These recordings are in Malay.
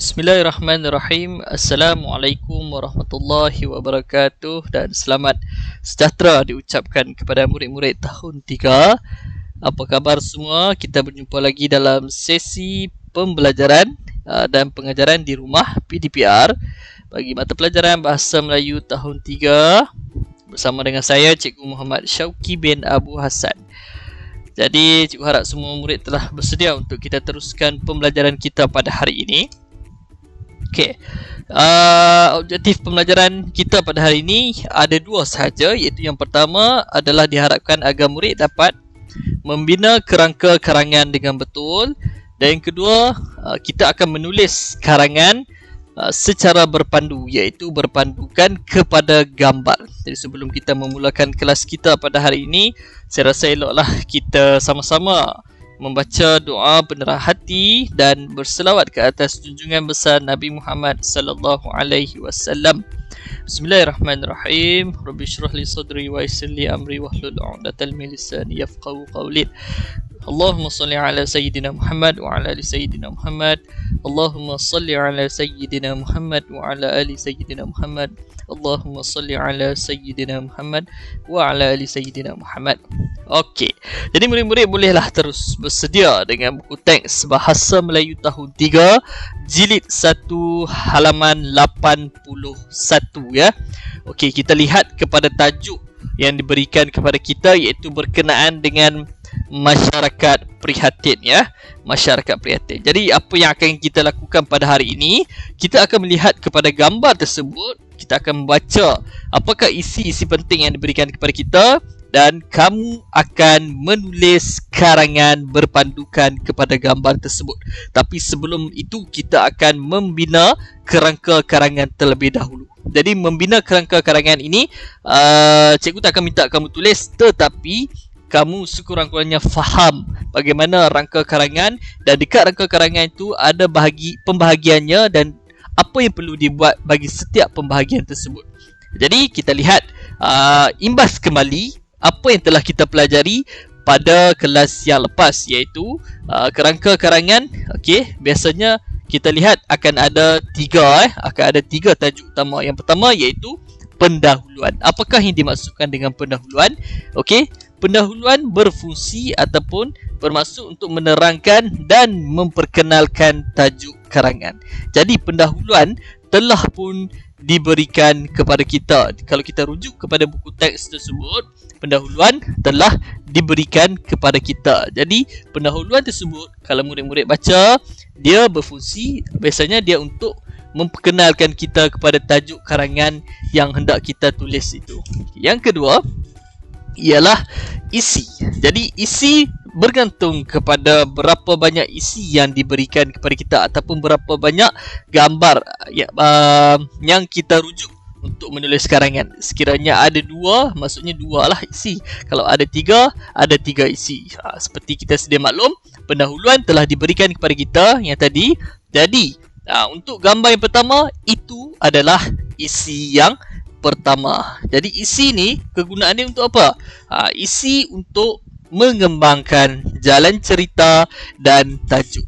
Bismillahirrahmanirrahim. Assalamualaikum warahmatullahi wabarakatuh dan selamat sejahtera diucapkan kepada murid-murid tahun 3. Apa khabar semua? Kita berjumpa lagi dalam sesi pembelajaran dan pengajaran di rumah PDPR bagi mata pelajaran Bahasa Melayu tahun 3 bersama dengan saya Cikgu Muhammad Syauqi bin Abu Hassan. Jadi cikgu harap semua murid telah bersedia untuk kita teruskan pembelajaran kita pada hari ini. Okey, objektif pembelajaran kita pada hari ini ada dua sahaja, iaitu yang pertama adalah diharapkan agar murid dapat membina kerangka karangan dengan betul, dan yang kedua kita akan menulis karangan secara berpandu, iaitu berpandukan kepada gambar. Jadi sebelum kita memulakan kelas kita pada hari ini, saya rasa eloklah kita sama-sama membaca doa penerang hati dan berselawat ke atas junjungan besar Nabi Muhammad sallallahu alaihi wasallam. Bismillahirrahmanirrahim. Rabbi shrah li sadri wa yassir li amri wahlul 'uqdatal min lisani yafqahu qawli. Allahumma salli ala sayyidina Muhammad wa ala ali sayyidina Muhammad. Allahumma salli ala sayyidina Muhammad wa ala ali sayyidina Muhammad. Allahumma salli ala sayyidina Muhammad wa ala ali sayyidina Muhammad. Okey. Jadi murid-murid bolehlah terus bersedia dengan buku teks Bahasa Melayu tahun 3 jilid 1 halaman 81 ya. Okey, kita lihat kepada tajuk yang diberikan kepada kita, iaitu berkenaan dengan masyarakat prihatin ya. Masyarakat prihatin. Jadi apa yang akan kita lakukan pada hari ini, kita akan melihat kepada gambar tersebut, kita akan membaca apakah isi-isi penting yang diberikan kepada kita, dan kamu akan menulis karangan berpandukan kepada gambar tersebut. Tapi sebelum itu kita akan membina kerangka karangan terlebih dahulu. Jadi membina kerangka karangan ini cikgu tak akan minta kamu tulis, tetapi kamu sekurang-kurangnya faham bagaimana rangka karangan, dan dekat rangka karangan itu ada pembahagiannya dan apa yang perlu dibuat bagi setiap pembahagian tersebut. Jadi kita lihat imbas kembali apa yang telah kita pelajari pada kelas yang lepas, iaitu kerangka karangan. Okey, biasanya kita lihat akan ada tiga tajuk utama. Yang pertama iaitu pendahuluan. Apakah yang dimaksudkan dengan pendahuluan? Okey, pendahuluan berfungsi ataupun bermaksud untuk menerangkan dan memperkenalkan tajuk karangan. Jadi pendahuluan telah pun diberikan kepada kita. Kalau kita rujuk kepada buku teks tersebut, pendahuluan telah diberikan kepada kita. Jadi pendahuluan tersebut, kalau murid-murid baca, dia berfungsi, biasanya dia untuk memperkenalkan kita kepada tajuk karangan yang hendak kita tulis itu. Yang kedua ialah isi. Jadi isi bergantung kepada berapa banyak isi yang diberikan kepada kita, ataupun berapa banyak gambar yang kita rujuk untuk menulis karangan. Sekiranya ada dua, maksudnya dua lah isi. Kalau ada tiga, ada tiga isi. Seperti kita sedia maklum, pendahuluan telah diberikan kepada kita yang tadi. Jadi untuk gambar yang pertama, itu adalah isi yang pertama. Jadi isi ni kegunaannya untuk apa? Isi untuk mengembangkan jalan cerita dan tajuk.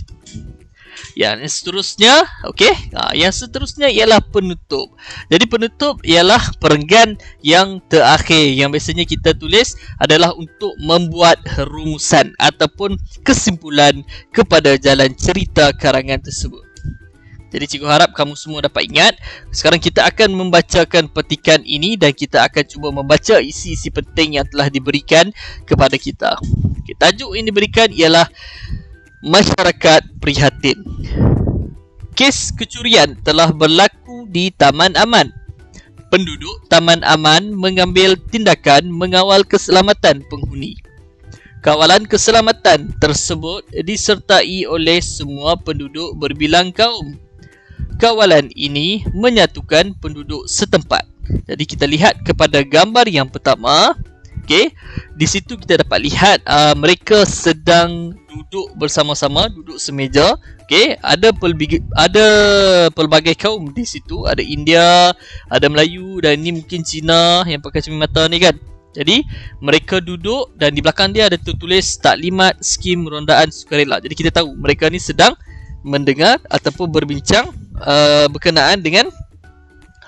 Yang seterusnya, okey, yang seterusnya ialah penutup. Jadi penutup ialah perenggan yang terakhir, yang biasanya kita tulis adalah untuk membuat rumusan ataupun kesimpulan kepada jalan cerita karangan tersebut. Jadi cikgu harap kamu semua dapat ingat. Sekarang kita akan membacakan petikan ini dan kita akan cuba membaca isi-isi penting yang telah diberikan kepada kita. Okay, tajuk yang diberikan ialah masyarakat prihatin. Kes kecurian telah berlaku di Taman Aman. Penduduk Taman Aman mengambil tindakan mengawal keselamatan penghuni. Kawalan keselamatan tersebut disertai oleh semua penduduk berbilang kaum. Kawalan ini menyatukan penduduk setempat. Jadi kita lihat kepada gambar yang pertama. Okey, di situ kita dapat lihat mereka sedang duduk bersama-sama, duduk semeja. Okey, ada pelbagai kaum di situ. Ada India, ada Melayu, dan ini mungkin Cina yang pakai cermin mata ni kan. Jadi mereka duduk dan di belakang dia ada tertulis taklimat skim rondaan sukarela. Jadi kita tahu mereka ni sedang mendengar ataupun berbincang berkenaan dengan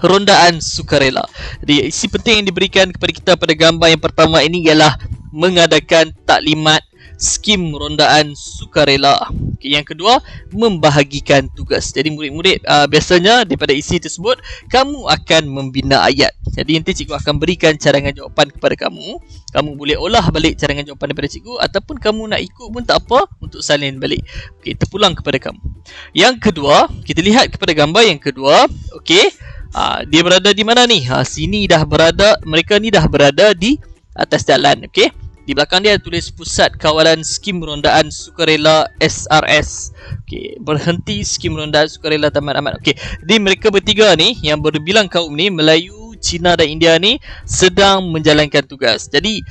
rondaan sukarela. Jadi isi penting yang diberikan kepada kita pada gambar yang pertama ini ialah mengadakan taklimat skim rondaan sukarela. Okay, yang kedua, membahagikan tugas. Jadi murid-murid biasanya daripada isi tersebut kamu akan membina ayat. Jadi nanti cikgu akan berikan cadangan jawapan kepada kamu. Kamu boleh olah balik cadangan jawapan daripada cikgu, ataupun kamu nak ikut pun tak apa untuk salin balik. Okey, terpulang kepada kamu. Yang kedua, kita lihat kepada gambar yang kedua. Okey, dia berada di mana ni? Sini dah berada, mereka ni dah berada di atas jalan. Okey, di belakang dia tulis Pusat Kawalan Skim Rondaan Sukarela SRS. Okey, berhenti skim rondaan sukarela Taman Aman. Okey, jadi mereka bertiga ni yang berbilang kaum ni, Melayu, Cina dan India ni sedang menjalankan tugas. Jadi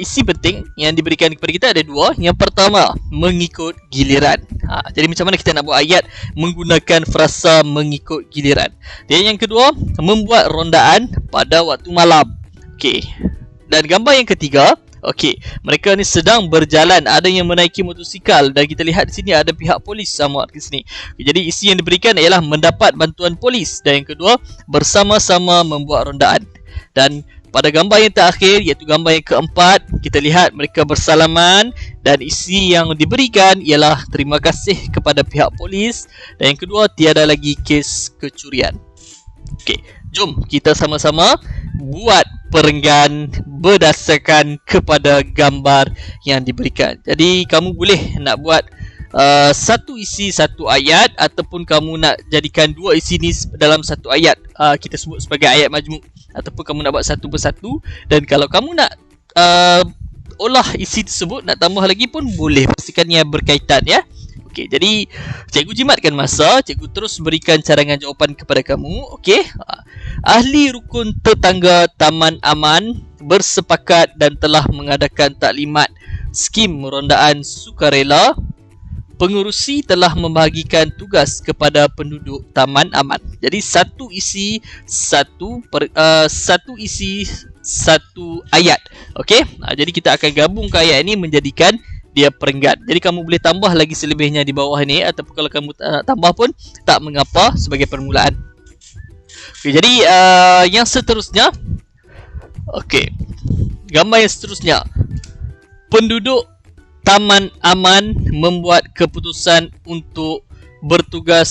isi penting yang diberikan kepada kita ada dua. Yang pertama, mengikut giliran. Jadi macam mana kita nak buat ayat menggunakan frasa mengikut giliran. Dan yang kedua, membuat rondaan pada waktu malam. Okey, dan gambar yang ketiga, okey, mereka ni sedang berjalan, ada yang menaiki motosikal, dan kita lihat di sini ada pihak polis sama di sini. Jadi isi yang diberikan ialah mendapat bantuan polis, dan yang kedua, bersama-sama membuat rondaan. Dan pada gambar yang terakhir, iaitu gambar yang keempat, kita lihat mereka bersalaman, dan isi yang diberikan ialah terima kasih kepada pihak polis, dan yang kedua, tiada lagi kes kecurian. Okey, jom kita sama-sama buat perenggan berdasarkan kepada gambar yang diberikan. Jadi kamu boleh nak buat satu isi satu ayat, ataupun kamu nak jadikan dua isi ni dalam satu ayat, kita sebut sebagai ayat majmuk, ataupun kamu nak buat satu persatu. Dan kalau kamu nak olah isi tersebut, nak tambah lagi pun boleh, pastikan ia berkaitan ya. Okey, jadi cikgu jimatkan masa, cikgu terus berikan cadangan jawapan kepada kamu. Okey, ahli rukun tetangga Taman Aman bersepakat dan telah mengadakan taklimat skim rondaan sukarela. Pengurusi telah membahagikan tugas kepada penduduk Taman Aman. Jadi satu isi satu ayat. Okey, jadi kita akan gabungkan ayat ini menjadikan dia perenggan. Jadi kamu boleh tambah lagi selebihnya di bawah ni, ataupun kalau kamu tak nak tambah pun tak mengapa sebagai permulaan. Okey, jadi yang seterusnya, okey, gambar yang seterusnya, penduduk Taman Aman membuat keputusan untuk bertugas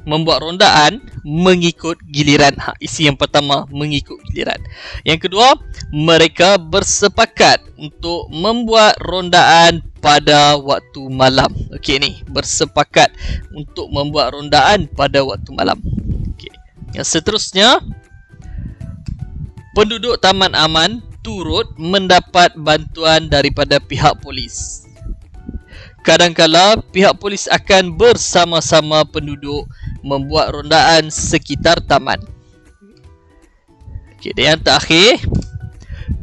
membuat rondaan mengikut giliran. Isi yang pertama, mengikut giliran. Yang kedua, mereka bersepakat untuk membuat rondaan pada waktu malam. Okey, ni bersepakat untuk membuat rondaan pada waktu malam. Okey, yang seterusnya, penduduk Taman Aman turut mendapat bantuan daripada pihak polis. Kadangkala pihak polis akan bersama-sama penduduk membuat rondaan sekitar taman. Okey, dan yang terakhir,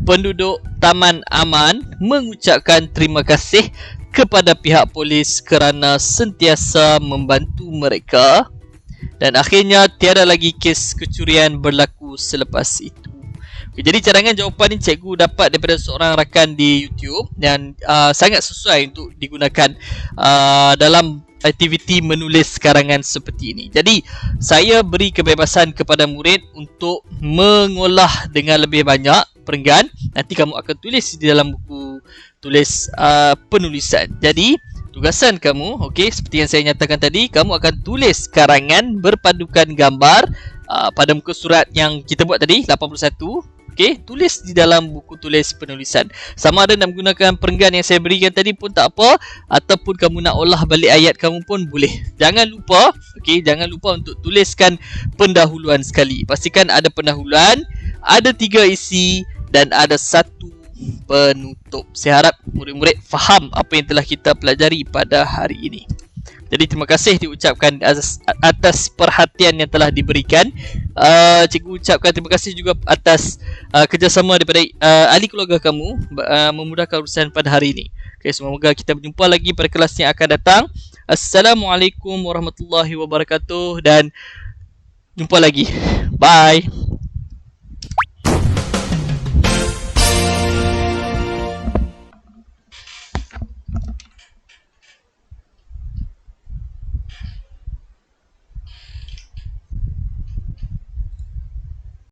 penduduk Taman Aman mengucapkan terima kasih kepada pihak polis kerana sentiasa membantu mereka, dan akhirnya tiada lagi kes kecurian berlaku selepas itu. Jadi cadangan jawapan ni cikgu dapat daripada seorang rakan di YouTube, dan sangat sesuai untuk digunakan dalam aktiviti menulis karangan seperti ini. Jadi saya beri kebebasan kepada murid untuk mengolah dengan lebih banyak perenggan. Nanti kamu akan tulis di dalam buku tulis penulisan. Jadi tugasan kamu, okey, seperti yang saya nyatakan tadi, kamu akan tulis karangan berpadukan gambar pada muka surat yang kita buat tadi 81. Okey, tulis di dalam buku tulis penulisan. Sama ada nak menggunakan perenggan yang saya berikan tadi pun tak apa, ataupun kamu nak olah balik ayat kamu pun boleh. Jangan lupa, okey, jangan lupa untuk tuliskan pendahuluan sekali. Pastikan ada pendahuluan, ada 3 isi dan ada 1 penutup. Saya harap murid-murid faham apa yang telah kita pelajari pada hari ini. Jadi terima kasih diucapkan atas perhatian yang telah diberikan. Cikgu ucapkan terima kasih juga atas kerjasama daripada ahli keluarga kamu memudahkan urusan pada hari ini. Okay, semoga kita berjumpa lagi pada kelas yang akan datang. Assalamualaikum warahmatullahi wabarakatuh, dan jumpa lagi. Bye.